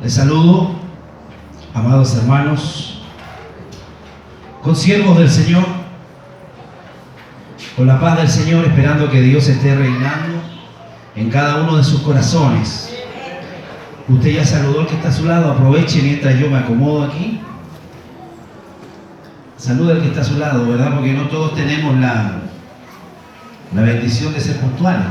Les saludo, amados hermanos, consiervos del Señor, con la paz del Señor, esperando que Dios esté reinando en cada uno de sus corazones. Usted ya saludó al que está a su lado, aproveche mientras yo me acomodo aquí. Saluda al que está a su lado, ¿verdad? Porque no todos tenemos la bendición de ser puntuales.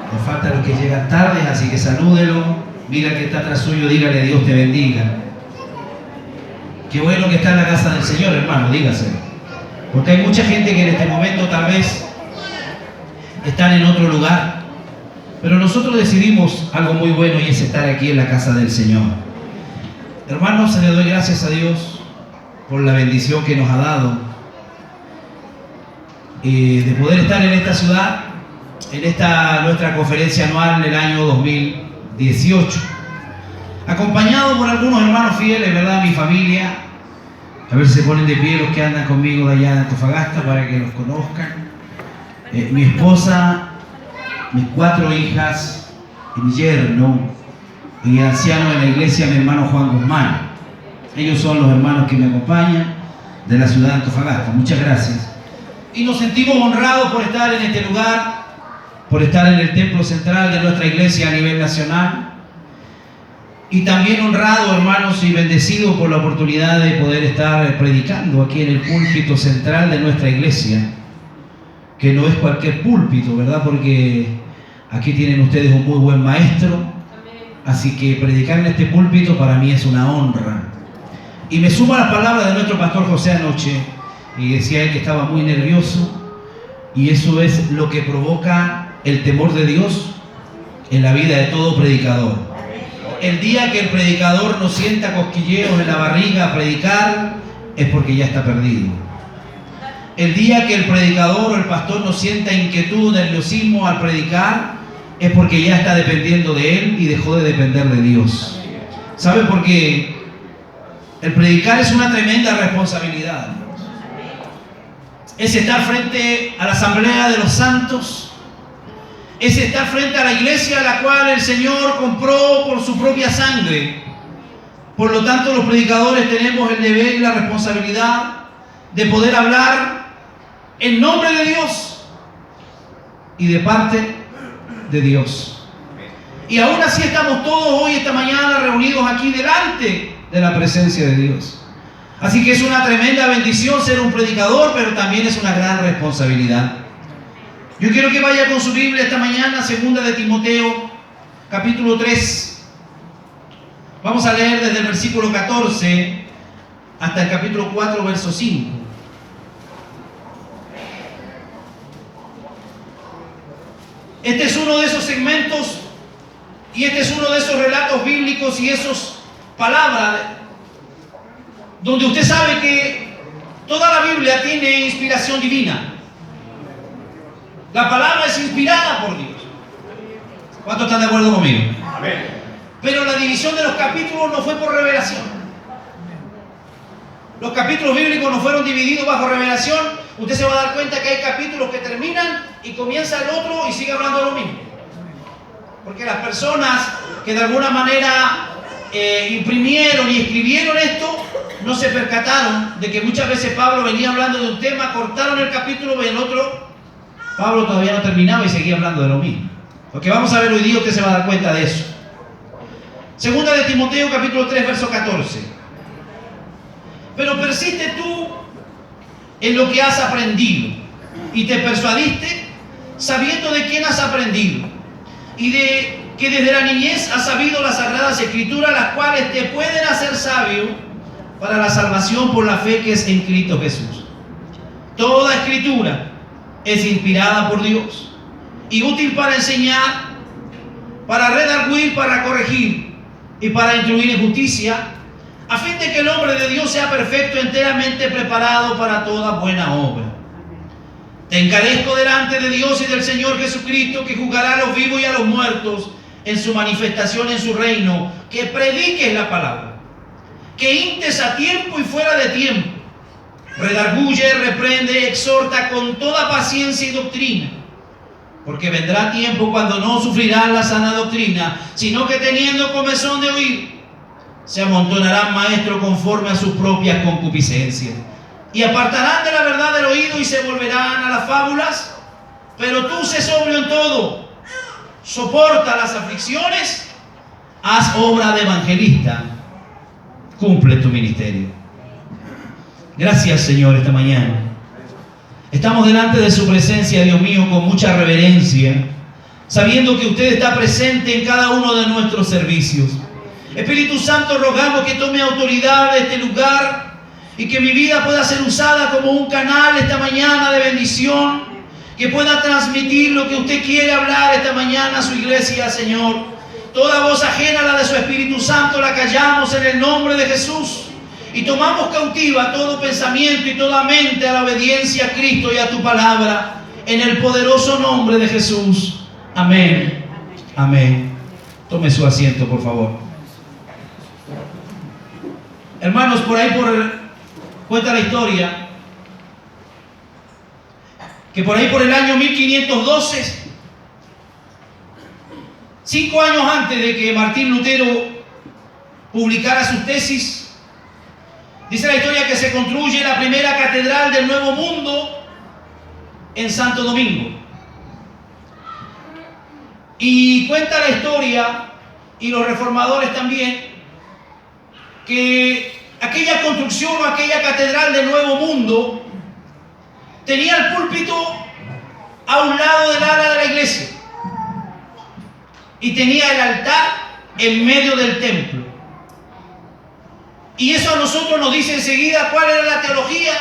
Nos faltan los que llegan tarde, así que salúdelo. Mira al que está atrás suyo, dígale Dios te bendiga. Qué bueno que está en la casa del Señor, hermano, dígaselo. Porque hay mucha gente que en este momento tal vez están en otro lugar, pero nosotros decidimos algo muy bueno y es estar aquí en la casa del Señor. Hermanos, le doy gracias a Dios por la bendición que nos ha dado de poder estar en esta ciudad, en esta nuestra conferencia anual del año 2018, acompañado por algunos hermanos fieles, ¿verdad? Mi familia, a ver si se ponen de pie los que andan conmigo de allá de Antofagasta para que los conozcan. Mi esposa, mis 4 hijas, y mi yerno, y el anciano de la iglesia, mi hermano Juan Guzmán. Ellos son los hermanos que me acompañan de la ciudad de Antofagasta. Muchas gracias. Y nos sentimos honrados por estar en este lugar, por estar en el templo central de nuestra iglesia a nivel nacional. Y también honrados, hermanos, y bendecidos por la oportunidad de poder estar predicando aquí en el púlpito central de nuestra iglesia, que no es cualquier púlpito, ¿verdad? Porque aquí tienen ustedes un muy buen maestro. Así que predicar en este púlpito para mí es una honra. Y me suma las palabras de nuestro pastor José anoche, y decía él que estaba muy nervioso, y eso es lo que provoca el temor de Dios en la vida de todo predicador. El día que el predicador no sienta cosquilleos en la barriga a predicar, es porque ya está perdido. El día que el predicador o el pastor no sienta inquietud, nerviosismo al predicar, es porque ya está dependiendo de él y dejó de depender de Dios. ¿Sabe por qué? El predicar es una tremenda responsabilidad. Es estar frente a la asamblea de los santos. Es estar frente a la iglesia a la cual el Señor compró por su propia sangre. Por lo tanto, los predicadores tenemos el deber y la responsabilidad de poder hablar en nombre de Dios y de parte de Dios. Y aún así estamos todos hoy, esta mañana, reunidos aquí delante de la presencia de Dios. Así que es una tremenda bendición ser un predicador, pero también es una gran responsabilidad. Yo quiero que vaya con su Biblia esta mañana, 2 de Timoteo, capítulo 3. Vamos a leer desde el versículo 14 hasta el capítulo 4, verso 5. Este es uno de esos segmentos y este es uno de esos relatos bíblicos y esas palabras donde usted sabe que toda la Biblia tiene inspiración divina. La palabra es inspirada por Dios. ¿Cuántos están de acuerdo conmigo? Amén. Pero la división de los capítulos no fue por revelación. Los capítulos bíblicos no fueron divididos bajo revelación. Usted se va a dar cuenta que hay capítulos que terminan y comienza el otro y sigue hablando de lo mismo. Porque las personas que de alguna manera imprimieron y escribieron esto, no se percataron de que muchas veces Pablo venía hablando de un tema, cortaron el capítulo y el otro, Pablo todavía no terminaba y seguía hablando de lo mismo. Lo que vamos a ver hoy día, usted se va a dar cuenta de eso. 2 de Timoteo, capítulo 3, verso 14. Pero persiste tú en lo que has aprendido y te persuadiste sabiendo de quién has aprendido y de que desde la niñez has sabido las sagradas escrituras, las cuales te pueden hacer sabio para la salvación por la fe que es en Cristo Jesús. Toda escritura es inspirada por Dios y útil para enseñar, para redarguir, para corregir y para instruir en justicia, a fin de que el hombre de Dios sea perfecto, enteramente preparado para toda buena obra. Te encarezco delante de Dios y del Señor Jesucristo, que juzgará a los vivos y a los muertos en su manifestación en su reino, que prediques la palabra, que instes a tiempo y fuera de tiempo, redarguye, reprende, exhorta con toda paciencia y doctrina. Porque vendrá tiempo cuando no sufrirán la sana doctrina, sino que teniendo comezón de oír, se amontonarán maestros conforme a sus propias concupiscencias. Y apartarán de la verdad del oído y se volverán a las fábulas. Pero tú sé sobrio en todo, soporta las aflicciones, haz obra de evangelista, cumple tu ministerio. Gracias, Señor, esta mañana. Estamos delante de su presencia, Dios mío, con mucha reverencia, sabiendo que usted está presente en cada uno de nuestros servicios. Espíritu Santo, rogamos que tome autoridad de este lugar y que mi vida pueda ser usada como un canal esta mañana de bendición, que pueda transmitir lo que usted quiere hablar esta mañana a su iglesia, Señor. Toda voz ajena a la de su Espíritu Santo la callamos en el nombre de Jesús. Y tomamos cautiva todo pensamiento y toda mente a la obediencia a Cristo y a tu palabra, en el poderoso nombre de Jesús. Amén. Amén. Tome su asiento, por favor. Hermanos, cuenta la historia que por ahí por el año 1512, 5 años antes de que Martín Lutero publicara sus tesis, dice la historia que se construye la primera catedral del Nuevo Mundo en Santo Domingo. Y cuenta la historia, y los reformadores también, que aquella construcción o aquella catedral del Nuevo Mundo tenía el púlpito a un lado del ala de la iglesia y tenía el altar en medio del templo. Y eso a nosotros nos dice enseguida cuál era la teología,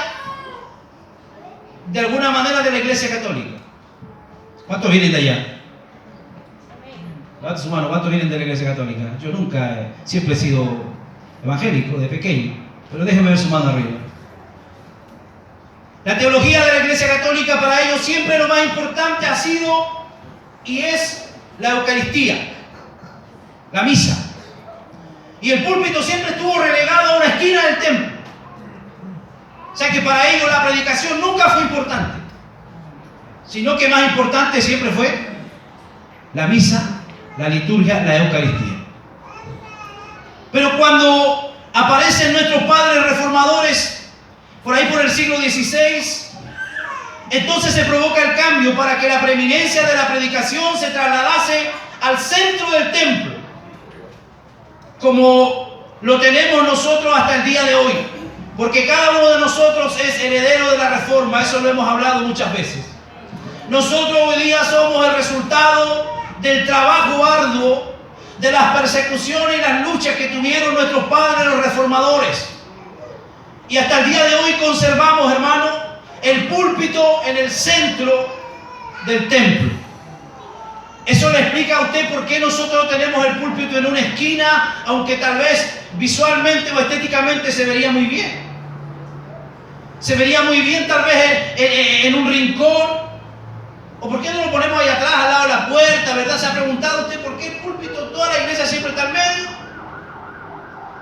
de alguna manera, de la Iglesia Católica. ¿Cuántos vienen de allá? Levanta su mano, ¿cuántos vienen de la Iglesia Católica? Yo nunca, siempre he sido evangélico, de pequeño, pero déjeme ver su mano arriba. La teología de la Iglesia Católica para ellos siempre lo más importante ha sido y es la Eucaristía, la misa. Y el púlpito siempre estuvo relegado a una esquina del templo. O sea que para ellos la predicación nunca fue importante, sino que más importante siempre fue la misa, la liturgia, la Eucaristía. Pero cuando aparecen nuestros padres reformadores, por ahí por el siglo XVI, entonces se provoca el cambio para que la preeminencia de la predicación se trasladase al centro del templo, como lo tenemos nosotros hasta el día de hoy, porque cada uno de nosotros es heredero de la Reforma. Eso lo hemos hablado muchas veces. Nosotros hoy día somos el resultado del trabajo arduo, de las persecuciones y las luchas que tuvieron nuestros padres los reformadores, y hasta el día de hoy conservamos, hermano, el púlpito en el centro del templo. Eso le explica a usted por qué nosotros tenemos el púlpito en una esquina, aunque tal vez visualmente o estéticamente se vería muy bien. Se vería muy bien tal vez en un rincón. ¿O por qué no lo ponemos ahí atrás, al lado de la puerta, verdad? ¿Se ha preguntado usted por qué el púlpito, toda la iglesia siempre está al medio?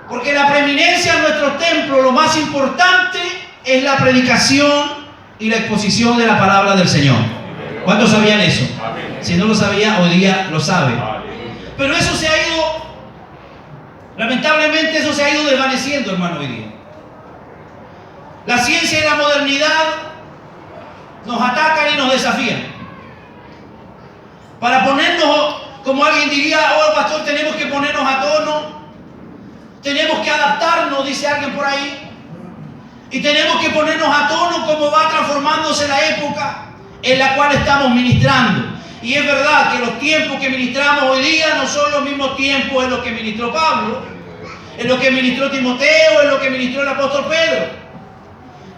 Porque la preeminencia en nuestro templo, lo más importante es la predicación y la exposición de la palabra del Señor. ¿Cuántos sabían eso? Si no lo sabía, hoy día lo sabe. Pero eso se ha ido, lamentablemente eso se ha ido desvaneciendo, hermano, hoy día. La ciencia y la modernidad nos atacan y nos desafían. Para ponernos, como alguien diría, oh pastor, tenemos que ponernos a tono, tenemos que adaptarnos, dice alguien por ahí, y tenemos que ponernos a tono como va transformándose la época en la cual estamos ministrando. Y es verdad que los tiempos que ministramos hoy día no son los mismos tiempos en los que ministró Pablo, en los que ministró Timoteo, en los que ministró el apóstol Pedro.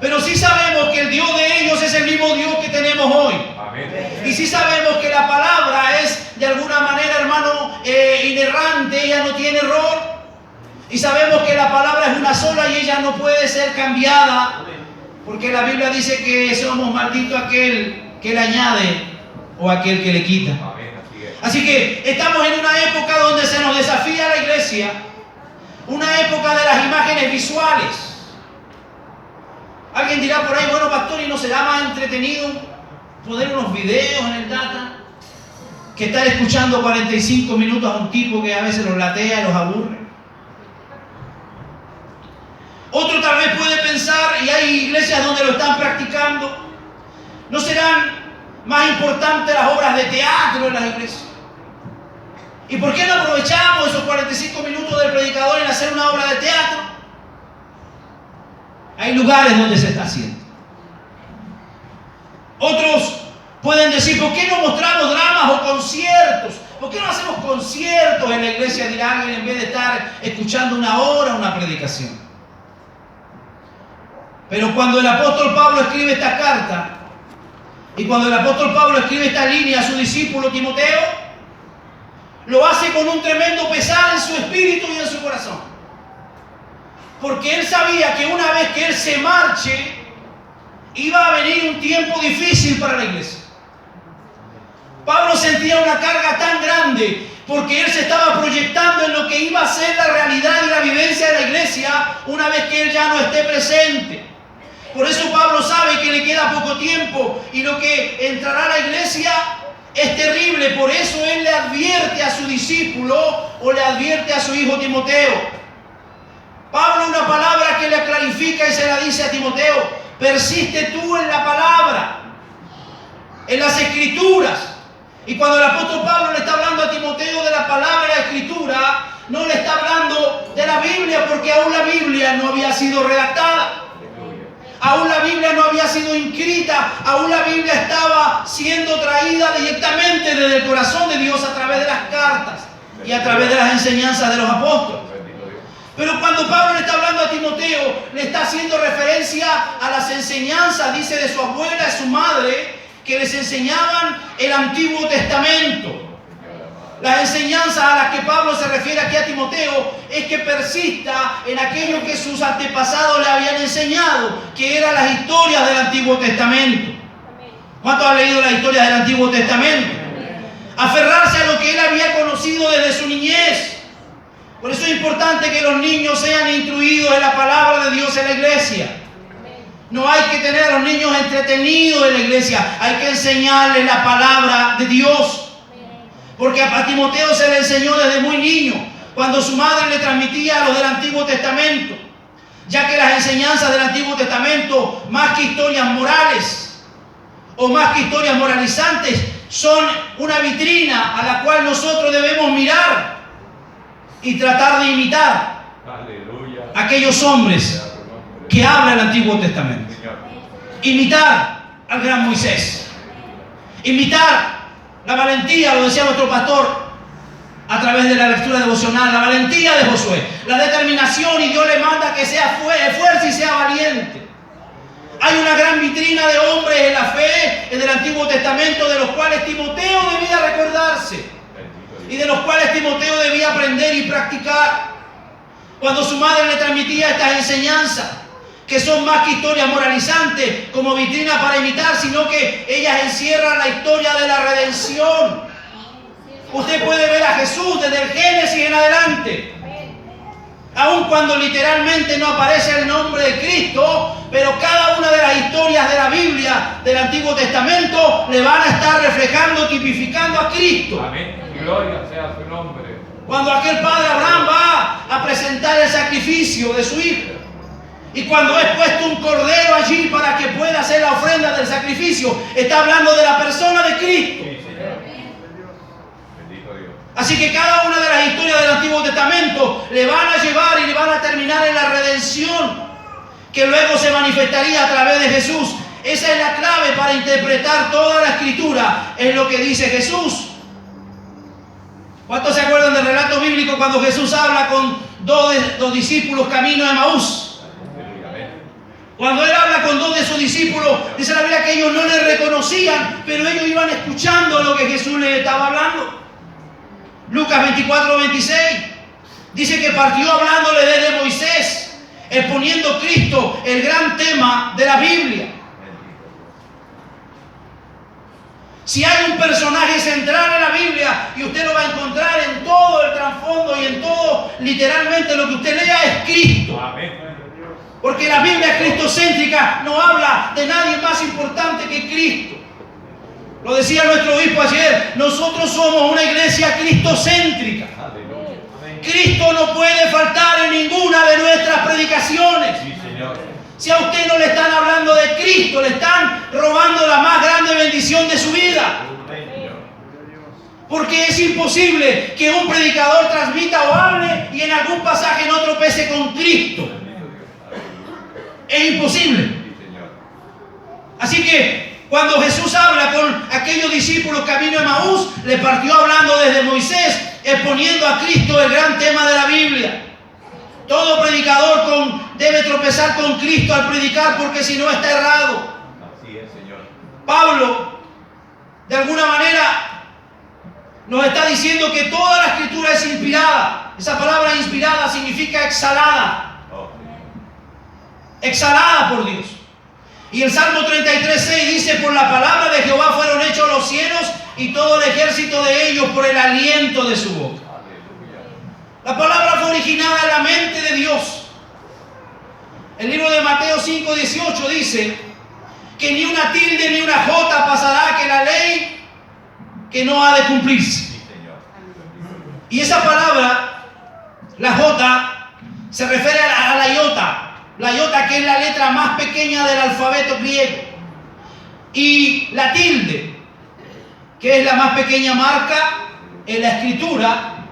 Pero sí sabemos que el Dios de ellos es el mismo Dios que tenemos hoy. Amén. Y sí sabemos que la palabra es de alguna manera, hermano, inerrante, ella no tiene error. Y sabemos que la palabra es una sola y ella no puede ser cambiada, porque la Biblia dice que somos malditos aquel que le añade o aquel que le quita. Así que estamos en una época donde se nos desafía a la iglesia, una época de las imágenes visuales. Alguien dirá por ahí, bueno pastor, ¿y no será más entretenido poner unos videos en el data? que estar escuchando 45 minutos a un tipo que a veces los latea y los aburre. Otro tal vez puede pensar, y hay iglesias donde lo están practicando, ¿no serán más importantes las obras de teatro en las iglesias? ¿Y por qué no aprovechamos esos 45 minutos del predicador en hacer una obra de teatro? Hay lugares donde se está haciendo. Otros pueden decir, ¿por qué no mostramos dramas o conciertos? ¿Por qué no hacemos conciertos en la iglesia? Dirá alguien, en vez de estar escuchando una hora una predicación. Pero cuando el apóstol Pablo escribe esta carta, y cuando el apóstol Pablo escribe esta línea a su discípulo Timoteo, lo hace con un tremendo pesar en su espíritu y en su corazón. Porque él sabía que una vez que él se marche, iba a venir un tiempo difícil para la iglesia. Pablo sentía una carga tan grande porque él se estaba proyectando en lo que iba a ser la realidad y la vivencia de la iglesia una vez que él ya no esté presente. Por eso Pablo sabe que le queda poco tiempo y lo que entrará a la iglesia es terrible. Por eso él le advierte a su discípulo o le advierte a su hijo Timoteo. Pablo una palabra que le clarifica y se la dice a Timoteo: persiste tú en la palabra, en las escrituras. Y cuando el apóstol Pablo le está hablando a Timoteo de la palabra y la escritura, no le está hablando de la Biblia, porque aún la Biblia no había sido redactada. Aún la Biblia no había sido inscrita, aún la Biblia estaba siendo traída directamente desde el corazón de Dios a través de las cartas y a través de las enseñanzas de los apóstoles. Pero cuando Pablo le está hablando a Timoteo, le está haciendo referencia a las enseñanzas, dice, de su abuela y su madre, que les enseñaban el Antiguo Testamento. Las enseñanzas a las que Pablo se refiere aquí a Timoteo es que persista en aquello que sus antepasados le habían enseñado, que eran las historias del Antiguo Testamento. ¿Cuántos han leído las historias del Antiguo Testamento? Aferrarse a lo que él había conocido desde su niñez. Por eso es importante que los niños sean instruidos en la palabra de Dios en la iglesia. No hay que tener a los niños entretenidos en la iglesia, hay que enseñarles la palabra de Dios. Porque a Timoteo se le enseñó desde muy niño, cuando su madre le transmitía lo del Antiguo Testamento, ya que las enseñanzas del Antiguo Testamento, más que historias morales o más que historias moralizantes, son una vitrina a la cual nosotros debemos mirar y tratar de imitar. Aleluya. Aquellos hombres que hablan el Antiguo Testamento. Imitar al gran Moisés. Imitar la valentía, lo decía nuestro pastor a través de la lectura devocional, la valentía de Josué, la determinación, y Dios le manda que sea fuerte y sea valiente. Hay una gran vitrina de hombres en la fe en el Antiguo Testamento de los cuales Timoteo debía recordarse y de los cuales Timoteo debía aprender y practicar. Cuando su madre le transmitía estas enseñanzas, que son más que historias moralizantes como vitrina para imitar, sino que ellas encierran la historia de la redención. Usted puede ver a Jesús desde el Génesis en adelante, aun cuando literalmente no aparece el nombre de Cristo, pero cada una de las historias de la Biblia, del Antiguo Testamento, le van a estar reflejando, tipificando a Cristo. Amén. Gloria sea su nombre. Cuando aquel padre Abraham va a presentar el sacrificio de su hijo, y cuando es puesto un cordero allí para que pueda hacer la ofrenda del sacrificio, está hablando de la persona de Cristo. Sí, Señor. Bendito Dios. Así que cada una de las historias del Antiguo Testamento le van a llevar y le van a terminar en la redención, que luego se manifestaría a través de Jesús. Esa es la clave para interpretar toda la Escritura, es lo que dice Jesús. ¿Cuántos se acuerdan del relato bíblico cuando Jesús habla con dos discípulos camino de Emaús? Cuando él habla con dos de sus discípulos, dice la Biblia que ellos no le reconocían, pero ellos iban escuchando lo que Jesús les estaba hablando. Lucas 24:26 dice que partió hablándole desde Moisés, exponiendo Cristo el gran tema de la Biblia. Si hay un personaje central en la Biblia, y usted lo va a encontrar en todo el trasfondo y en todo, literalmente lo que usted lea, es Cristo. Amén. Porque la Biblia cristocéntrica no habla de nadie más importante que Cristo. Lo decía nuestro obispo ayer, nosotros somos una iglesia cristocéntrica. Cristo no puede faltar en ninguna de nuestras predicaciones. Sí, Señor. Si a usted no le están hablando de Cristo, le están robando la más grande bendición de su vida. Porque es imposible que un predicador transmita o hable y en algún pasaje no tropece con Cristo. Es imposible. Así que cuando Jesús habla con aquellos discípulos camino a Emaús, le partió hablando desde Moisés, exponiendo a Cristo el gran tema de la Biblia. Todo predicador debe tropezar con Cristo al predicar, porque si no está errado. Así es, Señor. Pablo, de alguna manera, nos está diciendo que toda la Escritura es inspirada. Esa palabra inspirada significa exhalada. Exhalada por Dios. Y el Salmo 33:6 dice: por la palabra de Jehová fueron hechos los cielos y todo el ejército de ellos por el aliento de su boca. La palabra fue originada en la mente de Dios. El libro de Mateo 5:18 dice que ni una tilde ni una jota pasará, que la ley que no ha de cumplirse. Y esa palabra, la jota, se refiere a la iota. La iota, que es la letra más pequeña del alfabeto griego. Y la tilde, que es la más pequeña marca en la escritura,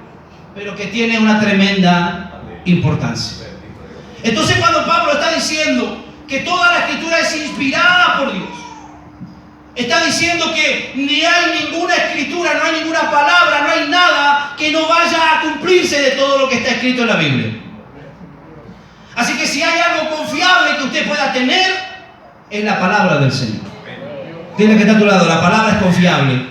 pero que tiene una tremenda importancia. Entonces, cuando Pablo está diciendo que toda la escritura es inspirada por Dios, está diciendo que ni hay ninguna escritura, no hay ninguna palabra, no hay nada que no vaya a cumplirse de todo lo que está escrito en la Biblia. Así que si hay algo confiable que usted pueda tener, es la palabra del Señor. Dile que está a tu lado, la palabra es confiable.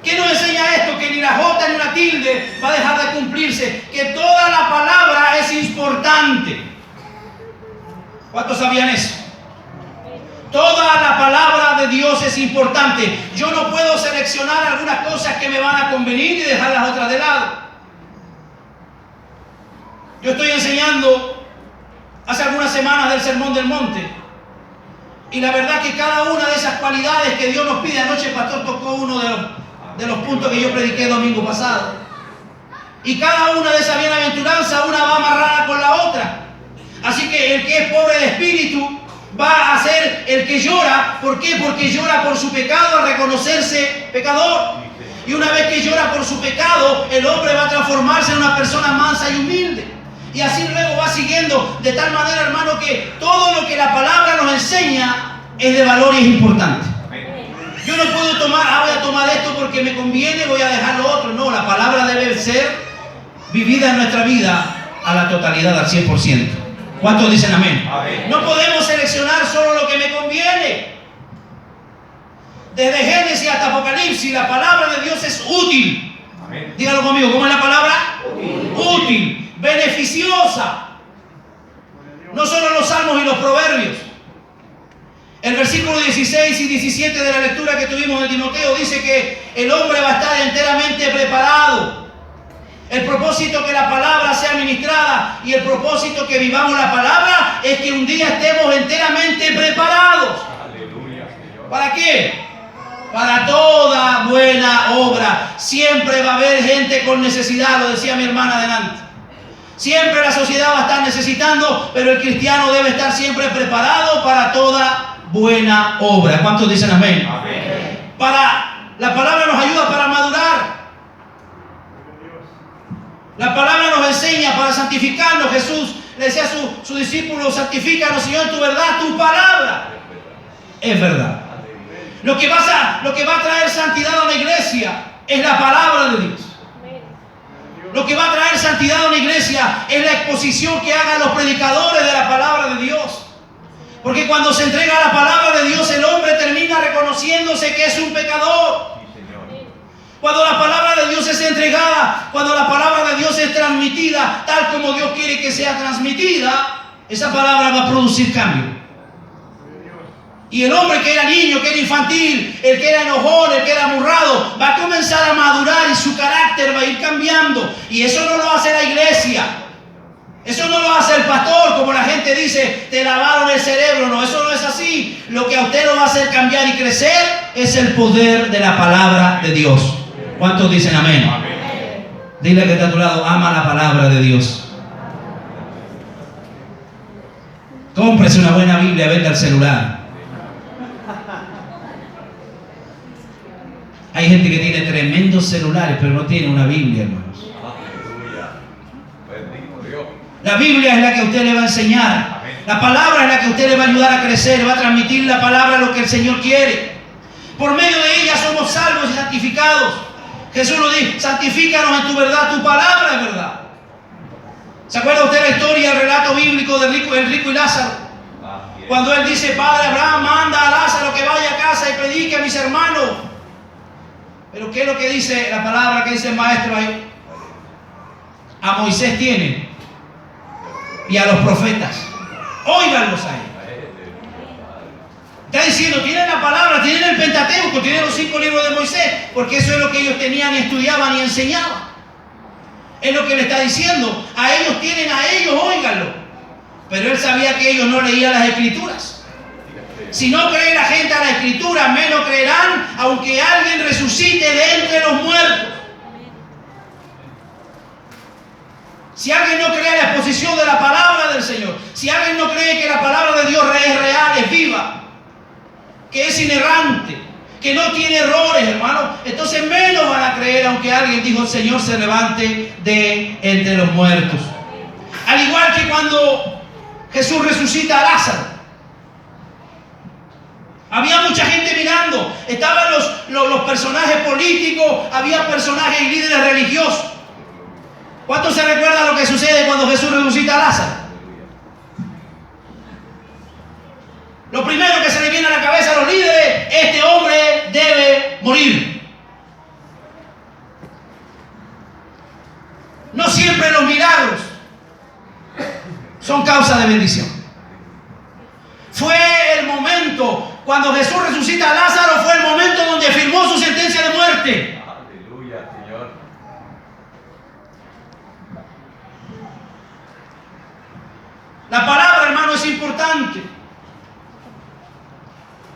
¿Qué nos enseña esto? Que ni la jota ni una tilde va a dejar de cumplirse, que toda la palabra es importante. ¿Cuántos sabían eso? Toda la palabra de Dios es importante. Yo no puedo seleccionar algunas cosas que me van a convenir y dejar las otras de lado. Yo estoy enseñando hace algunas semanas del Sermón del Monte. Y la verdad que cada una de esas cualidades que Dios nos pide, anoche el pastor tocó uno de los puntos que yo prediqué el domingo pasado. Y cada una de esas bienaventuranzas, una va amarrada con la otra. Así que el que es pobre de espíritu va a ser el que llora. ¿Por qué? Porque llora por su pecado al reconocerse pecador. Y una vez que llora por su pecado, el hombre va a transformarse en una persona mansa y humilde. Y así luego va siguiendo, de tal manera, hermano, que todo lo que la palabra nos enseña es de valor y es importante. Yo no puedo tomar, voy a tomar esto porque me conviene, voy a dejar lo otro. No, la palabra debe ser vivida en nuestra vida a la totalidad, al 100%. ¿Cuántos dicen amén? Amén. No podemos seleccionar solo lo que me conviene. Desde Génesis hasta Apocalipsis, la palabra de Dios es útil. Amén. Dígalo conmigo, ¿cómo es la palabra? Útil. Beneficiosa. No solo los salmos y los proverbios. El versículo 16 y 17 de la lectura que tuvimos de Timoteo dice que el hombre va a estar enteramente preparado. El propósito que la palabra sea ministrada y el propósito que vivamos la palabra es que un día estemos enteramente preparados. Aleluya, Señor. ¿Para qué? Para toda buena obra. Siempre va a haber gente con necesidad, lo decía mi hermana adelante. Siempre la sociedad va a estar necesitando, pero el cristiano debe estar siempre preparado para toda buena obra. ¿Cuántos dicen amén? Amén. La palabra nos ayuda para madurar. La palabra nos enseña para santificarnos. Jesús le decía a sus discípulos: santifícanos, Señor, tu verdad, tu palabra es verdad. Lo que va a traer santidad a una iglesia es la palabra de Dios. Lo que va a traer santidad a una iglesia es la exposición que hagan los predicadores de la palabra de Dios. Porque cuando se entrega la palabra de Dios, el hombre termina reconociéndose que es un pecador. Cuando la palabra de Dios es entregada, cuando la palabra de Dios es transmitida tal como Dios quiere que sea transmitida, esa palabra va a producir cambio. Y el hombre que era niño, que era infantil, el que era enojón, el que era amurrado, va a comenzar a madurar y su carácter va a ir cambiando. Y eso no lo hace la iglesia. Eso no lo hace el pastor, como la gente dice, te lavaron el cerebro. No, eso no es así. lo que a usted lo va a hacer cambiar y crecer es el poder de la palabra de Dios. ¿Cuántos dicen amén? Amén. Dile que está a tu lado, ama la palabra de Dios. Cómprese una buena Biblia, venda el celular. Hay gente que tiene tremendos celulares, pero no tiene una Biblia, hermanos. Aleluya. Bendito Dios. La Biblia es la que a usted le va a enseñar. La palabra es la que a usted le va a ayudar a crecer, le va a transmitir la palabra lo que el Señor quiere. Por medio de ella somos salvos y santificados. Jesús lo dice, santifícanos en tu verdad, tu palabra es verdad. ¿Se acuerda usted la historia, el relato bíblico del rico y Lázaro? Cuando él dice, Padre Abraham, manda a Lázaro que vaya a casa y predique a mis hermanos. Pero ¿qué es lo que dice la palabra que dice el maestro ahí? A Moisés tienen y a los profetas. Óiganlos a ellos. Está diciendo, tienen la palabra, tienen el Pentateuco, tienen los 5 libros de Moisés, porque eso es lo que ellos tenían y estudiaban y enseñaban. Es lo que le está diciendo. A ellos tienen a ellos, óiganlo. Pero él sabía que ellos no leían las Escrituras. Si no cree la gente a la Escritura, menos creerán, aunque alguien resucite de entre los muertos. Si alguien no cree a la exposición de la palabra del Señor, si alguien no cree que la palabra de Dios es real, es viva, que es inerrante, que no tiene errores, hermano, entonces menos van a creer, aunque alguien dijo, el Señor se levante de entre los muertos. Al igual que cuando Jesús resucita a Lázaro. Había mucha gente mirando, estaban los personajes políticos, había personajes y líderes religiosos. ¿Cuántos se recuerdan lo que sucede cuando Jesús resucita a Lázaro? Lo primero que se le viene a la cabeza a los líderes, este hombre debe morir. No siempre los milagros son causa de bendición. Fue el momento, cuando Jesús resucita a Lázaro, fue el momento donde firmó su sentencia de muerte. Aleluya, Señor. La palabra, hermano, es importante.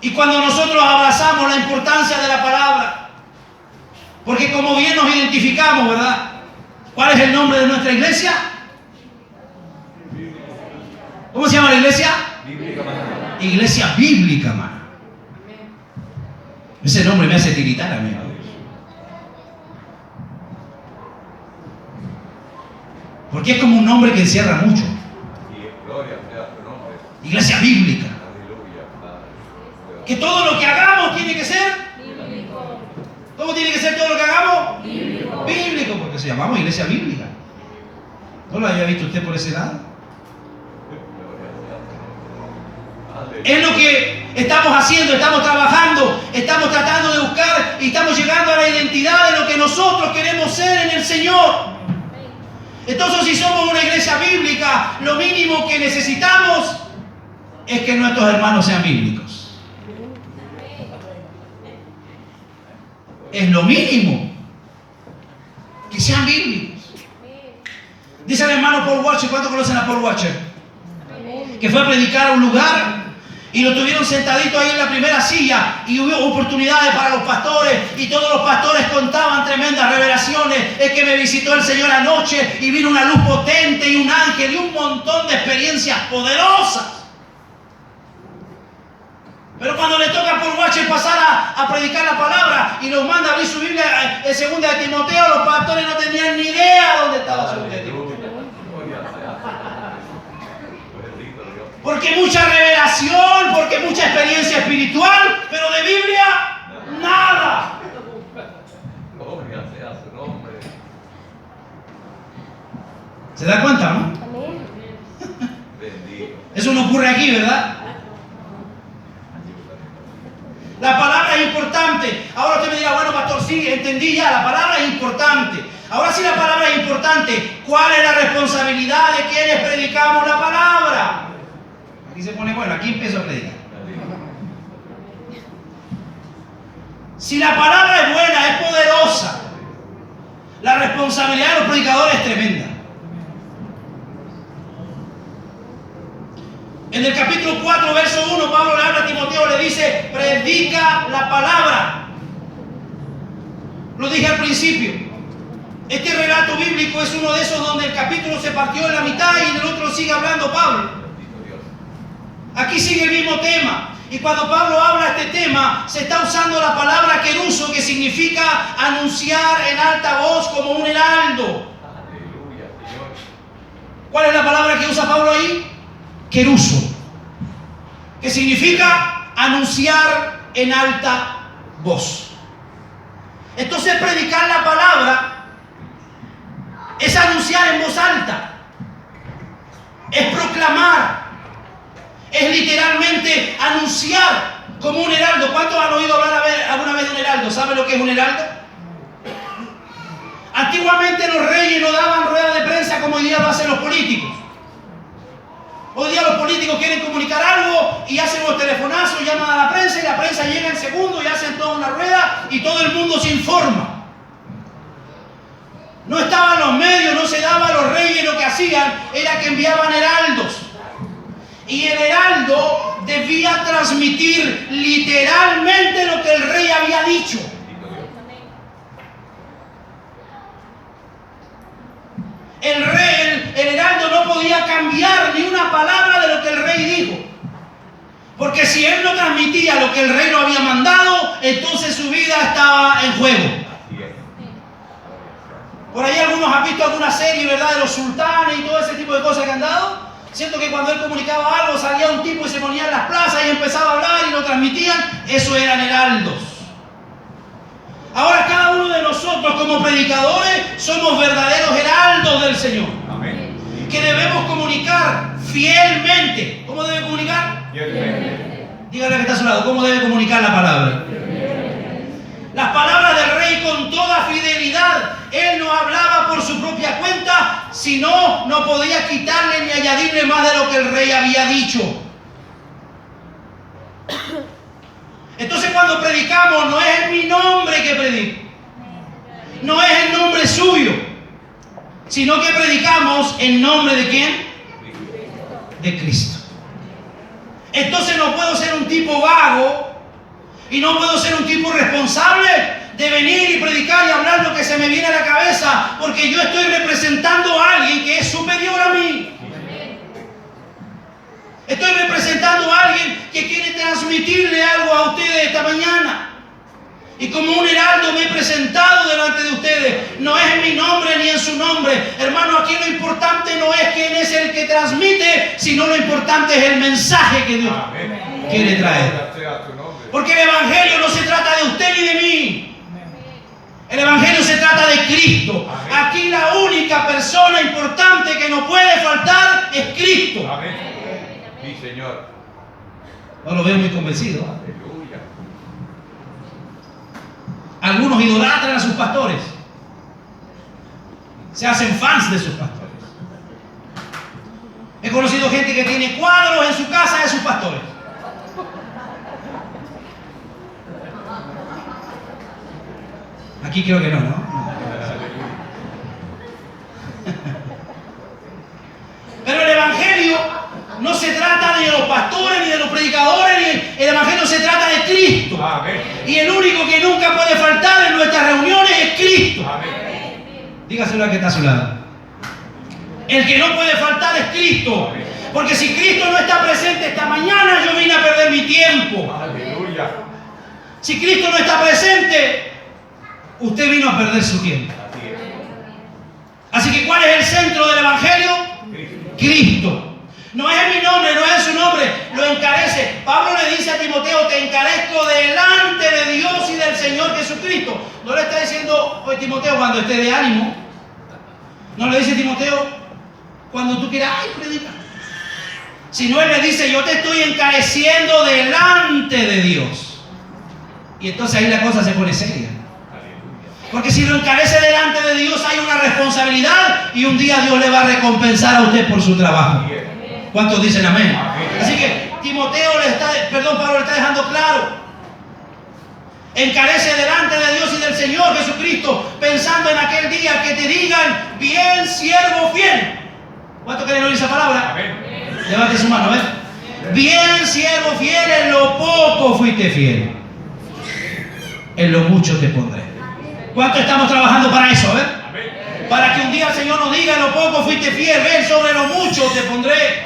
Y cuando nosotros abrazamos la importancia de la palabra, porque como bien nos identificamos, ¿verdad? ¿Cuál es el nombre de nuestra iglesia? ¿Cómo se llama la iglesia? Bíblica, hermano. Iglesia bíblica, hermano. Ese nombre me hace tiritar a mí. Porque es como un nombre que encierra mucho. Y gloria sea su nombre. Iglesia bíblica. Aleluya, Padre. Que todo lo que hagamos tiene que ser bíblico. ¿Cómo tiene que ser todo lo que hagamos? Bíblico. Bíblico, porque se llamamos iglesia bíblica. ¿No lo había visto usted por ese lado? Es lo que estamos haciendo, estamos trabajando, estamos tratando de buscar y estamos llegando a la identidad de lo que nosotros queremos ser en el Señor. Entonces, si somos una iglesia bíblica, lo mínimo que necesitamos es que nuestros hermanos sean bíblicos. Es lo mínimo, que sean bíblicos. Dice el hermano Paul Washer, ¿cuántos conocen a Paul Washer? Que fue a predicar a un lugar y lo tuvieron sentadito ahí en la primera silla y hubo oportunidades para los pastores y todos los pastores contaban tremendas revelaciones. Es que me visitó el Señor anoche y vino una luz potente y un ángel y un montón de experiencias poderosas. Pero cuando le toca a Paul Washer pasar a predicar la palabra y los manda a abrir su Biblia en 2 de Timoteo, los pastores no tenían ni idea dónde estaba 2 de Timoteo. Porque mucha revelación, porque mucha experiencia espiritual, pero de Biblia, nada. Gloria sea su nombre. ¿Se da cuenta, no? Bendito. Eso no ocurre aquí, ¿verdad? La palabra es importante. Ahora usted me dirá, bueno, pastor, sí, entendí ya, la palabra es importante. Ahora sí la palabra es importante. ¿Cuál es la responsabilidad de quienes predicamos la palabra? Aquí se pone, bueno, aquí empiezo a predicar. Si la palabra es buena, es poderosa, la responsabilidad de los predicadores es tremenda. En el capítulo 4, verso 1, Pablo le habla a Timoteo, le dice, predica la palabra. Lo dije al principio. Este relato bíblico es uno de esos donde el capítulo se partió en la mitad y en el otro sigue hablando Pablo. Aquí sigue el mismo tema. Y cuando Pablo habla este tema, se está usando la palabra queruso, que significa anunciar en alta voz como un heraldo. Aleluya, Señor. ¿Cuál es la palabra que usa Pablo ahí? Queruso, que significa anunciar en alta voz. Entonces predicar la palabra es anunciar en voz alta, es proclamar, es literalmente anunciar como un heraldo. ¿Cuántos han oído hablar alguna vez de un heraldo? ¿Saben lo que es un heraldo? Antiguamente los reyes no daban ruedas de prensa como hoy día lo hacen los políticos. Hoy día los políticos quieren comunicar algo y hacen los telefonazos, llaman a la prensa y la prensa llega en segundo y hacen toda una rueda y todo el mundo se informa. No estaban los medios, no se daba a los reyes, lo que hacían era que enviaban heraldos. Y el heraldo debía transmitir literalmente lo que el rey había dicho. El heraldo no podía cambiar ni una palabra de lo que el rey dijo. Porque si él no transmitía lo que el rey lo había mandado, entonces su vida estaba en juego. Por ahí algunos han visto alguna serie, ¿verdad?, de los sultanes y todo ese tipo de cosas que han dado. Siento que cuando él comunicaba algo, salía un tipo y se ponía en las plazas y empezaba a hablar y lo transmitían. Eso eran heraldos. Ahora cada uno de nosotros como predicadores somos verdaderos heraldos del Señor. Amén. Que debemos comunicar fielmente. ¿Cómo debe comunicar? Fielmente. Dígale al que está a su lado, ¿cómo debe comunicar la palabra? Las palabras del rey con toda fidelidad. Él no hablaba por su propia cuenta, sino no podía quitarle ni añadirle más de lo que el rey había dicho. Entonces cuando predicamos no es en mi nombre que predico, no es el nombre suyo, sino que predicamos en nombre de ¿quién? De Cristo. Entonces no puedo ser un tipo vago y no puedo ser un tipo irresponsable de venir y predicar y hablar lo que se me viene a la cabeza, porque yo estoy representando a alguien que es superior a mí. Estoy representando a alguien que quiere transmitirle algo a ustedes esta mañana. Y como un heraldo me he presentado delante de ustedes. No es en mi nombre ni en su nombre. Hermano, aquí lo importante no es quién es el que transmite, sino lo importante es el mensaje que Dios quiere traer. Porque el Evangelio no se trata de usted ni de mí. El Evangelio se trata de Cristo. Aquí la única persona importante que no puede faltar es Cristo. Amén. Sí, Señor. No lo veo muy convencido. Aleluya. Algunos idolatran a sus pastores. Se hacen fans de sus pastores. He conocido gente que tiene cuadros en su casa de sus pastores. Aquí creo que no. Pero el Evangelio no se trata de los pastores ni de los predicadores, el Evangelio se trata de Cristo. Amén. Y el único que nunca puede faltar en nuestras reuniones es Cristo. Amén. Dígaselo al que está a su lado. El que no puede faltar es Cristo. Porque si Cristo no está presente esta mañana, yo vine a perder mi tiempo. Aleluya. Si Cristo no está presente, usted vino a perder su tiempo. Así es. Así que ¿cuál es el centro del Evangelio? Cristo. No es en mi nombre, no es en su nombre, lo encarece. Pablo le dice a Timoteo, te encarezco delante de Dios y del Señor Jesucristo. No le está diciendo, oye Timoteo, cuando esté de ánimo. No le dice Timoteo, cuando tú quieras, ay, predica. Sino él le dice, yo te estoy encareciendo delante de Dios. Y entonces ahí la cosa se pone seria. Porque si lo encarece delante de Dios hay una responsabilidad y un día Dios le va a recompensar a usted por su trabajo. ¿Cuántos dicen amén? Así que Pablo le está dejando claro. Encarece delante de Dios y del Señor Jesucristo, pensando en aquel día que te digan, bien siervo fiel. ¿Cuántos quieren oír esa palabra? Amén. Levante su mano, ¿ves? Bien, siervo fiel, en lo poco fuiste fiel. En lo mucho te pondré. ¿Cuánto estamos trabajando para eso? Para que un día el Señor nos diga, en lo poco fuiste fiel, ven, sobre lo mucho te pondré.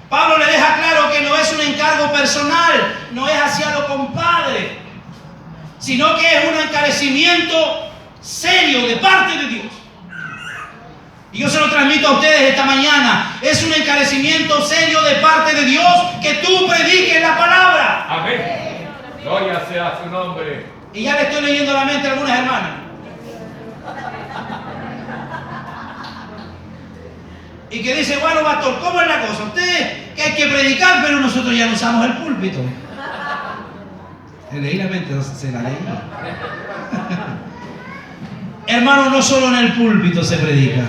Pablo le deja claro que no es un encargo personal, no es hacia lo compadre, sino que es un encarecimiento serio de parte de Dios. Y yo se lo transmito a ustedes esta mañana. Es un encarecimiento serio de parte de Dios que tú prediques la palabra. Amén. Gloria sea su nombre. Y ya le estoy leyendo la mente a algunas hermanas. Y que dice, bueno, pastor, ¿cómo es la cosa? Usted que hay que predicar, pero nosotros ya no usamos el púlpito. Le leí la mente, se la leí. Hermano, no solo en el púlpito se predica.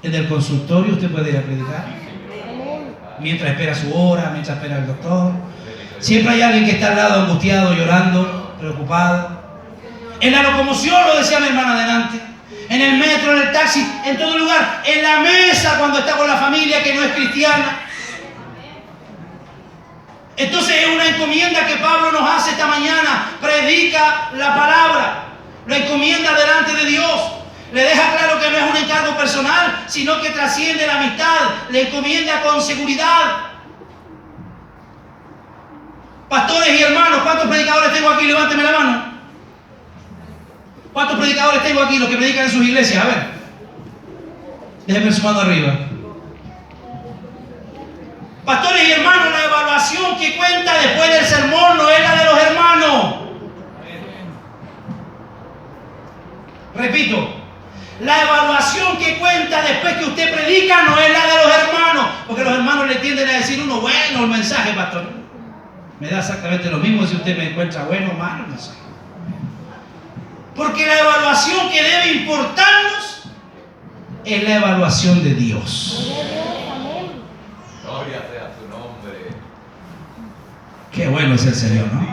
En el consultorio usted puede ir a predicar. Mientras espera su hora, mientras espera el doctor. Siempre hay alguien que está al lado angustiado, llorando, preocupado. En la locomoción, lo decía mi hermana adelante. En el metro, en el taxi, en todo lugar. En la mesa cuando está con la familia que no es cristiana. Entonces es una encomienda que Pablo nos hace esta mañana. Predica la palabra. Lo encomienda delante de Dios. Le deja claro que no es un encargo personal, sino que trasciende la amistad. Le encomienda con seguridad. Pastores y hermanos, ¿cuántos predicadores tengo aquí? Levánteme la mano. ¿Cuántos predicadores tengo aquí? Los que predican en sus iglesias. A ver. Déjenme su mano arriba. Pastores y hermanos, la evaluación que cuenta después del sermón no es la de los hermanos. Repito. La evaluación que cuenta después que usted predica no es la de los hermanos. Porque los hermanos le tienden a decir uno, bueno, el mensaje, pastor. Me da exactamente lo mismo si usted me encuentra bueno o malo el mensaje. Porque la evaluación que debe importarnos es la evaluación de Dios. Gloria sea su nombre. Qué bueno es el Señor, ¿no?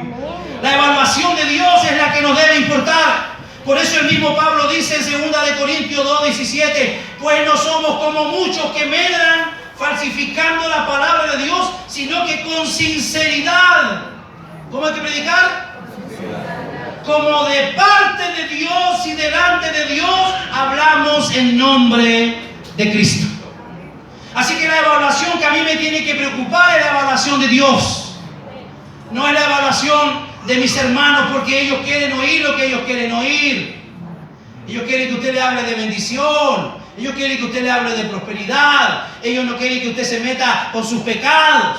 La evaluación de Dios es la que nos debe importar. Por eso el mismo Pablo dice en 2 Corintios 2:17, pues no somos como muchos que medran falsificando la palabra de Dios, sino que con sinceridad. ¿Cómo hay que predicar? Como de parte de Dios y delante de Dios hablamos en nombre de Cristo. Así que la evaluación que a mí me tiene que preocupar es la evaluación de Dios. No es la evaluación de mis hermanos porque ellos quieren oír lo que ellos quieren oír. Ellos quieren que usted le hable de bendición. Ellos quieren que usted le hable de prosperidad. Ellos no quieren que usted se meta con sus pecados.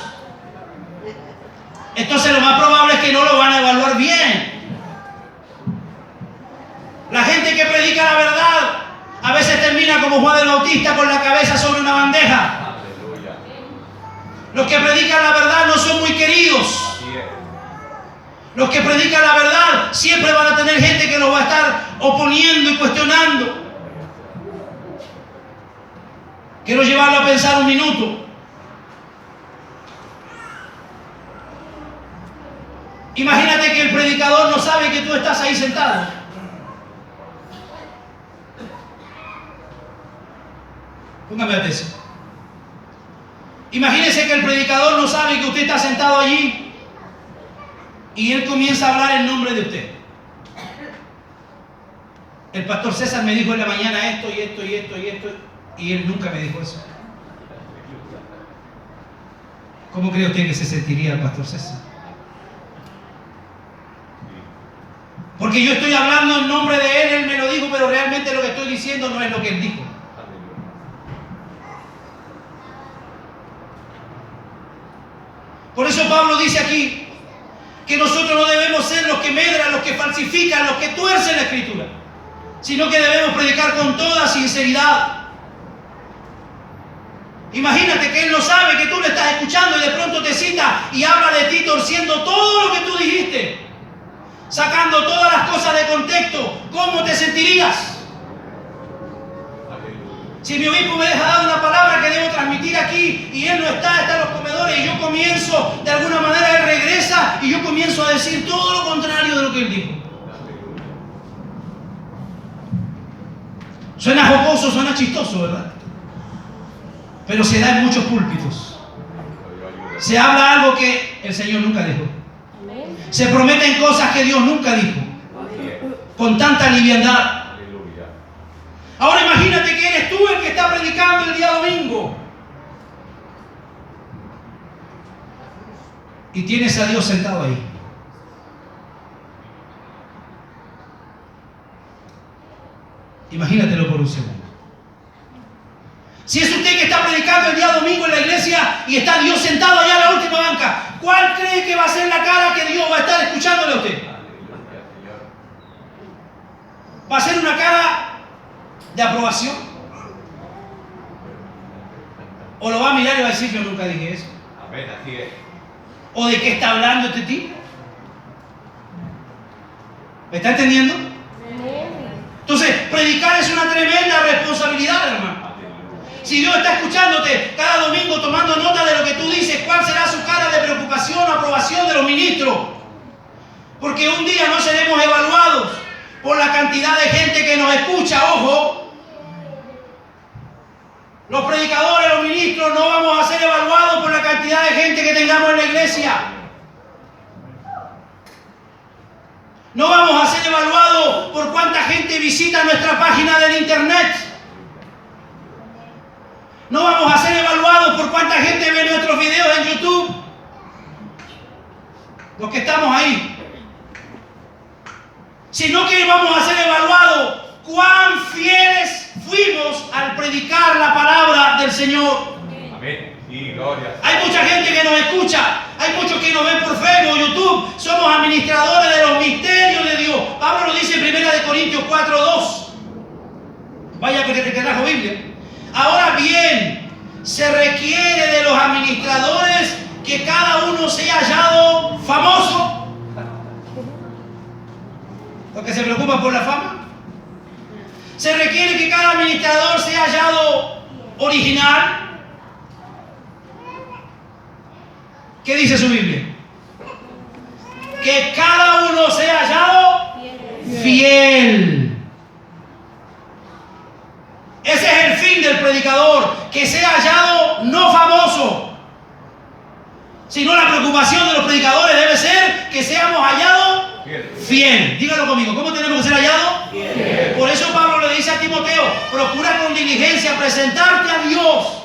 Entonces lo más probable es que no lo van a evaluar bien. La gente que predica la verdad a veces termina como Juan el Bautista con la cabeza sobre una bandeja. Aleluya. Los que predican la verdad no son muy queridos. Los que predican la verdad siempre van a tener gente que los va a estar oponiendo y cuestionando. Quiero llevarlo a pensar un minuto. Imagínate que el predicador no sabe que tú estás ahí sentado. Póngame atención. Imagínese que el predicador no sabe que usted está sentado allí y él comienza a hablar en nombre de usted. El pastor César me dijo en la mañana esto y esto y esto y esto, y él nunca me dijo eso. ¿Cómo cree usted que se sentiría el pastor César? Porque yo estoy hablando en nombre de él, él me lo dijo, pero realmente lo que estoy diciendo no es lo que él dijo. Por eso Pablo dice aquí que nosotros no debemos ser los que medran, los que falsifican, los que tuercen la Escritura, sino que debemos predicar con toda sinceridad. Imagínate que él no sabe que tú le estás escuchando y de pronto te cita y habla de ti torciendo todo lo que tú dijiste, sacando todas las cosas de contexto. ¿Cómo te sentirías? Si mi obispo me deja dar una palabra que debo transmitir aquí y él no está en los comedores y yo comienzo, de alguna manera él regresa y yo comienzo a decir todo lo contrario de lo que él dijo. Suena jocoso, suena chistoso, ¿verdad? Pero se da en muchos púlpitos. Se habla algo que el Señor nunca dijo. Se prometen cosas que Dios nunca dijo. Con tanta liviandad. Aleluya. Ahora imagínate que eres tú el que está predicando el día domingo. Y tienes a Dios sentado ahí. Imagínatelo por un segundo. Si es usted que está predicando el día domingo en la iglesia y está Dios sentado allá en la última banca, ¿cuál cree que va a ser la cara que Dios va a estar escuchándole a usted? Aleluya, Señor. ¿Va a ser una cara de aprobación? ¿O lo va a mirar y va a decir, yo nunca dije eso? Amén, así es. ¿O de qué está hablando este tipo? ¿Me está entendiendo? Entonces, predicar es una tremenda responsabilidad, hermano. Si Dios está escuchándote cada domingo tomando nota de lo que tú dices, ¿cuál será su cara de preocupación o aprobación de los ministros? Porque un día no seremos evaluados por la cantidad de gente que nos escucha. Ojo, los predicadores, los ministros, no vamos a ser evaluados por la cantidad de gente que tengamos en la iglesia. No vamos a ser evaluados por cuánta gente visita nuestra página del internet. No vamos a ser evaluados por cuánta gente ve nuestros videos en YouTube. Los que estamos ahí. Sino que vamos a ser evaluados cuán fieles fuimos al predicar la palabra del Señor. Amén. Sí, gloria. Hay mucha gente que nos escucha. Hay muchos que nos ven por Facebook, YouTube. Somos administradores de los misterios de Dios. Pablo lo dice en 1 Corintios 4:2. Vaya porque te trajo Biblia. Ahora bien, se requiere de los administradores que cada uno sea hallado famoso. Los que se preocupan por la fama. Se requiere que cada administrador sea hallado original. ¿Qué dice su Biblia? Que cada uno sea hallado fiel. Ese es el fin del predicador, que sea hallado no famoso, sino la preocupación de los predicadores debe ser que seamos hallados fiel. Dígalo conmigo, ¿cómo tenemos que ser hallados? Fiel. Por eso Pablo le dice a Timoteo, procura con diligencia presentarte a Dios.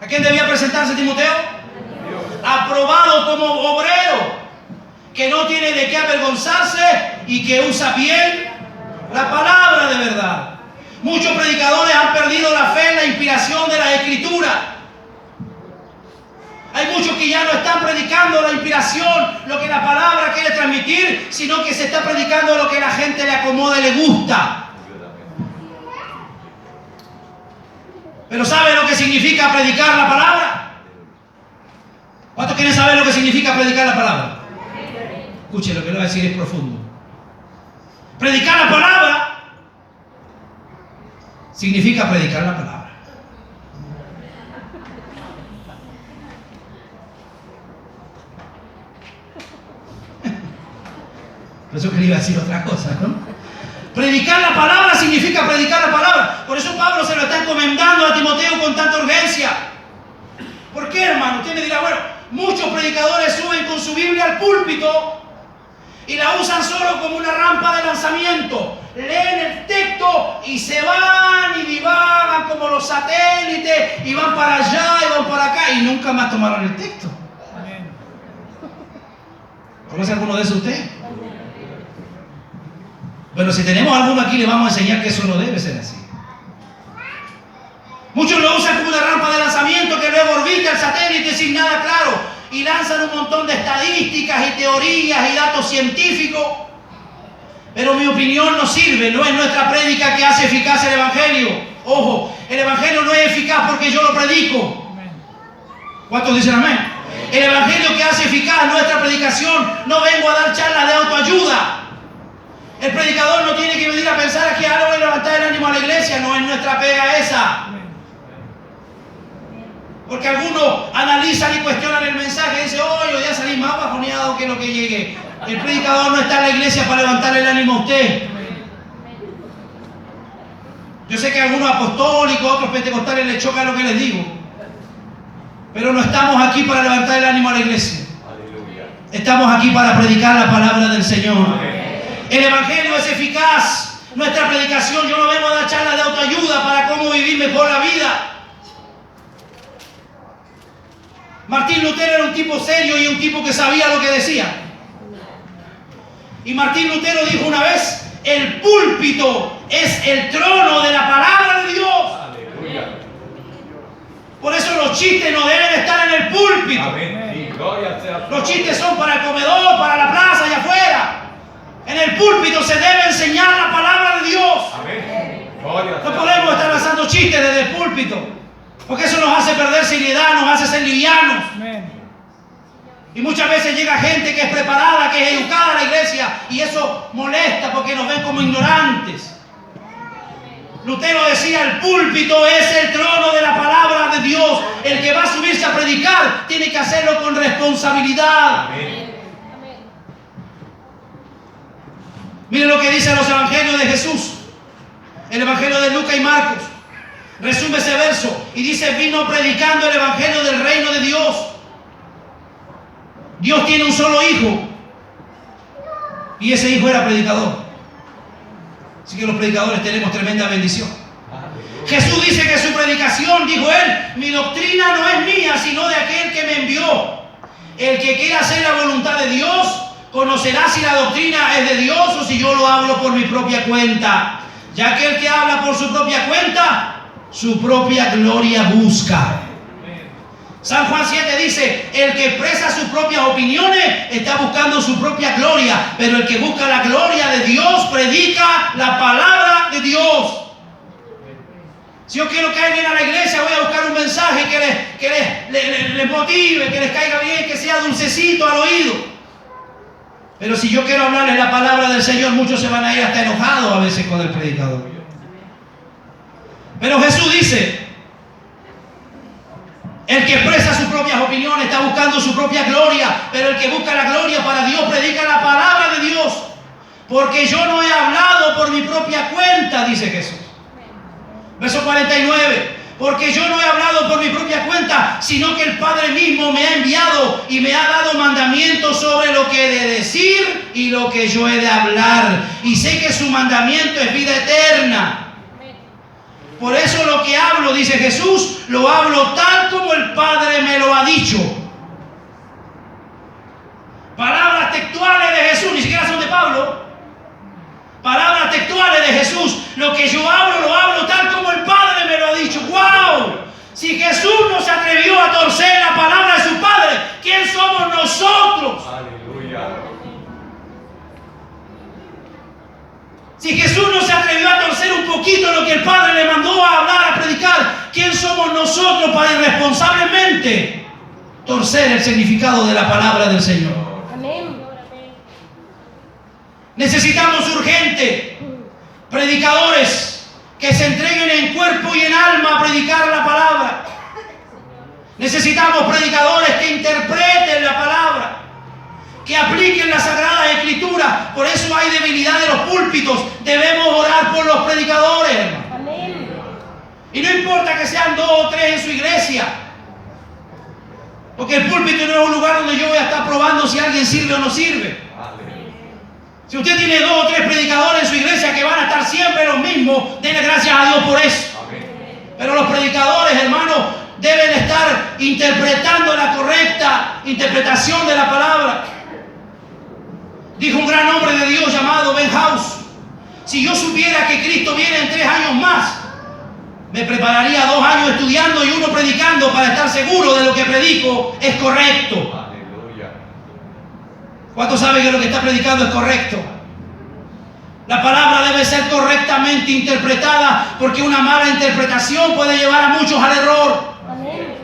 ¿A quién debía presentarse Timoteo? Aprobado como obrero, que no tiene de qué avergonzarse y que usa bien la palabra de verdad. Muchos predicadores han perdido la fe en la inspiración de la Escritura. Hay muchos que ya no están predicando la inspiración, lo que la palabra quiere transmitir, sino que se está predicando lo que la gente le acomoda y le gusta. Pero ¿sabe lo que significa predicar la palabra? ¿Cuántos quieren saber lo que significa predicar la palabra? Escuchen, lo que le voy a decir es profundo. Predicar la palabra significa predicar la palabra. Por eso quería decir otra cosa, ¿no? Predicar la palabra significa predicar la palabra. Por eso Pablo se lo está encomendando a Timoteo con tanta urgencia. ¿Por qué, hermano? Usted me dirá, bueno, muchos predicadores suben con su Biblia al púlpito y la usan solo como una rampa de lanzamiento. Leen el texto y se van y divagan como los satélites y van para allá y van para acá y nunca más tomaron el texto. ¿Conoce alguno de esos usted? Bueno, si tenemos alguno aquí le vamos a enseñar que eso no debe ser así. Muchos lo usan como una rampa de lanzamiento que luego orbita el satélite sin nada claro y lanzan un montón de estadísticas y teorías y datos científicos. Pero mi opinión no sirve, no es nuestra prédica que hace eficaz el Evangelio. Ojo, el Evangelio no es eficaz porque yo lo predico. ¿Cuántos dicen amén? El Evangelio que hace eficaz nuestra predicación, no vengo a dar charlas de autoayuda. El predicador no tiene que venir a pensar aquí, ahora voy a levantar el ánimo a la iglesia, no es nuestra pega esa. Porque algunos analizan y cuestionan el mensaje y dicen, hoy ya salí más bajoneado que lo que llegué. El predicador no está en la iglesia para levantarle el ánimo a usted. Yo sé que a algunos apostólicos, otros pentecostales les choca lo que les digo. Pero no estamos aquí para levantar el ánimo a la iglesia. Aleluya. Estamos aquí para predicar la palabra del Señor. Amén. El Evangelio es eficaz. Nuestra predicación, yo no vengo a dar charlas de autoayuda para cómo vivir mejor la vida. Martín Lutero era un tipo serio y un tipo que sabía lo que decía. Y Martín Lutero dijo una vez: el púlpito es el trono de la palabra de Dios. Aleluya. Por eso los chistes no deben estar en el púlpito. Amén. Sí, gloria sea. Los chistes son para el comedor, para la plaza, allá afuera. En el púlpito se debe enseñar la palabra de Dios. Amén. Gloria No sea. podemos estar lanzando chistes desde el púlpito, porque eso nos hace perder seriedad, nos hace ser livianos. Y muchas veces llega gente que es preparada, que es educada a la iglesia, y eso molesta porque nos ven como ignorantes. Lutero decía: el púlpito es el trono de la palabra de Dios. El que va a subirse a predicar tiene que hacerlo con responsabilidad. Amén. Miren lo que dicen los evangelios de Jesús. El evangelio de Lucas y Marcos resume ese verso y dice: vino predicando el evangelio del reino de Dios. Dios tiene un solo hijo y ese hijo era predicador. Así que los predicadores tenemos tremenda bendición. Aleluya. Jesús dice que su predicación, dijo él: mi doctrina no es mía, sino de aquel que me envió. El que quiera hacer la voluntad de Dios conocerá si la doctrina es de Dios o si yo lo hablo por mi propia cuenta. Ya que el que habla por su propia cuenta, su propia gloria busca. San Juan 7 dice: el que expresa sus propias opiniones está buscando su propia gloria, pero el que busca la gloria de Dios predica la palabra de Dios. Si yo quiero caer bien a la iglesia, voy a buscar un mensaje que les motive, que les caiga bien, que sea dulcecito al oído. Pero si yo quiero hablarles la palabra del Señor, muchos se van a ir hasta enojados a veces con el predicador. Pero Jesús dice: el que expresa sus propias opiniones está buscando su propia gloria, pero el que busca la gloria para Dios predica la palabra de Dios. Porque yo no he hablado por mi propia cuenta, dice Jesús. Verso 49. Porque yo no he hablado por mi propia cuenta, sino que el Padre mismo me ha enviado y me ha dado mandamientos sobre lo que he de decir y lo que yo he de hablar. Y sé que su mandamiento es vida eterna. Por eso lo que hablo, dice Jesús, lo hablo tal como el Padre me lo ha dicho. Palabras textuales de Jesús, ni siquiera son de Pablo. Palabras textuales de Jesús. Lo que yo hablo, lo hablo tal como el Padre me lo ha dicho. ¡Wow! Si Jesús no se atrevió a torcer la palabra de su Padre, ¿quién somos nosotros? Aleluya. Si Jesús no se atrevió a torcer un poquito lo que el Padre le mandó a hablar, a predicar, ¿quién somos nosotros para irresponsablemente torcer el significado de la palabra del Señor? Amén. Necesitamos urgente predicadores que se entreguen en cuerpo y en alma a predicar la palabra. Necesitamos predicadores que interpreten la palabra, que apliquen las sagradas escrituras. Por eso hay debilidad de los púlpitos. Debemos orar por los predicadores, hermano. Amén. Y no importa que sean 2 o 3 en su iglesia, porque el púlpito no es un lugar donde yo voy a estar probando si alguien sirve o no sirve. Si usted tiene 2 o 3 predicadores en su iglesia que van a estar siempre los mismos, denle gracias a Dios por eso. Pero los predicadores, hermanos, deben estar interpretando la correcta interpretación de la palabra. Dijo un gran hombre de Dios llamado Ben House: si yo supiera que Cristo viene en 3 años más, me prepararía 2 años estudiando y 1 predicando para estar seguro de lo que predico es correcto. Aleluya. ¿Cuántos saben que lo que está predicando es correcto? La palabra debe ser correctamente interpretada, porque una mala interpretación puede llevar a muchos al error. Amén.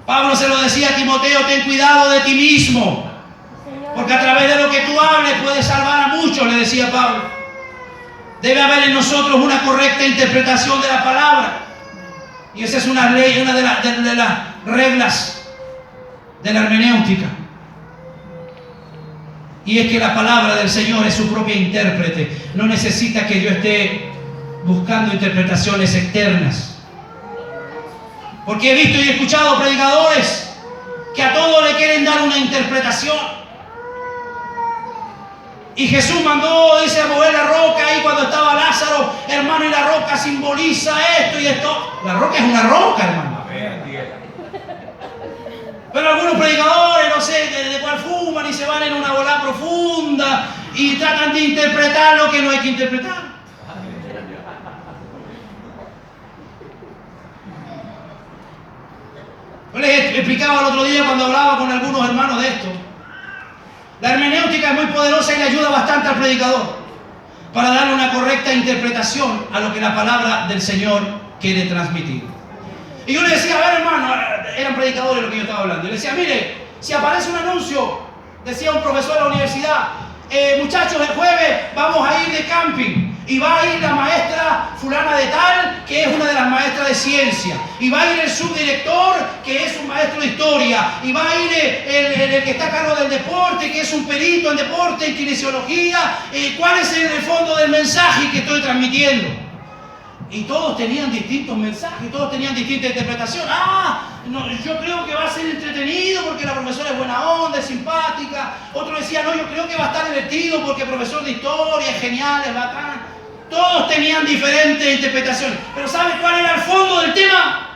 Pablo se lo decía a Timoteo: ten cuidado de ti mismo, porque a través de lo que tú hables puedes salvar a muchos, le decía Pablo. Debe haber en nosotros una correcta interpretación de la palabra. Y esa es una ley, una de las reglas de la hermenéutica. Y es que la palabra del Señor es su propia intérprete. No necesita que yo esté buscando interpretaciones externas. Porque he visto y he escuchado predicadores que a todo le quieren dar una interpretación. Y Jesús mandó, dice, a mover la roca ahí cuando estaba Lázaro, hermano, y la roca simboliza esto y esto. La roca es una roca, hermano. Pero algunos predicadores, no sé de cuál fuman y se van en una bola profunda y tratan de interpretar lo que no hay que interpretar. Yo les explicaba el otro día cuando hablaba con algunos hermanos de esto. La hermenéutica es muy poderosa y le ayuda bastante al predicador para darle una correcta interpretación a lo que la palabra del Señor quiere transmitir. Y yo le decía, a ver, hermano, eran predicadores lo que yo estaba hablando. Y le decía, mire, si aparece un anuncio, decía un profesor de la universidad, muchachos, el jueves vamos a ir de camping. Y va a ir la maestra fulana de tal, que es una de las maestras de ciencia. Y va a ir el subdirector, que es un maestro de historia. Y va a ir el que está a cargo del deporte, que es un perito en deporte, en kinesiología. ¿Cuál es el fondo del mensaje que estoy transmitiendo? Y todos tenían distintos mensajes, todos tenían distinta interpretación. No, yo creo que va a ser entretenido porque la profesora es buena onda, es simpática. Otro decía, no, yo creo que va a estar divertido porque el profesor de historia es genial, es bacán. Todos tenían diferentes interpretaciones. Pero ¿sabe cuál era el fondo del tema?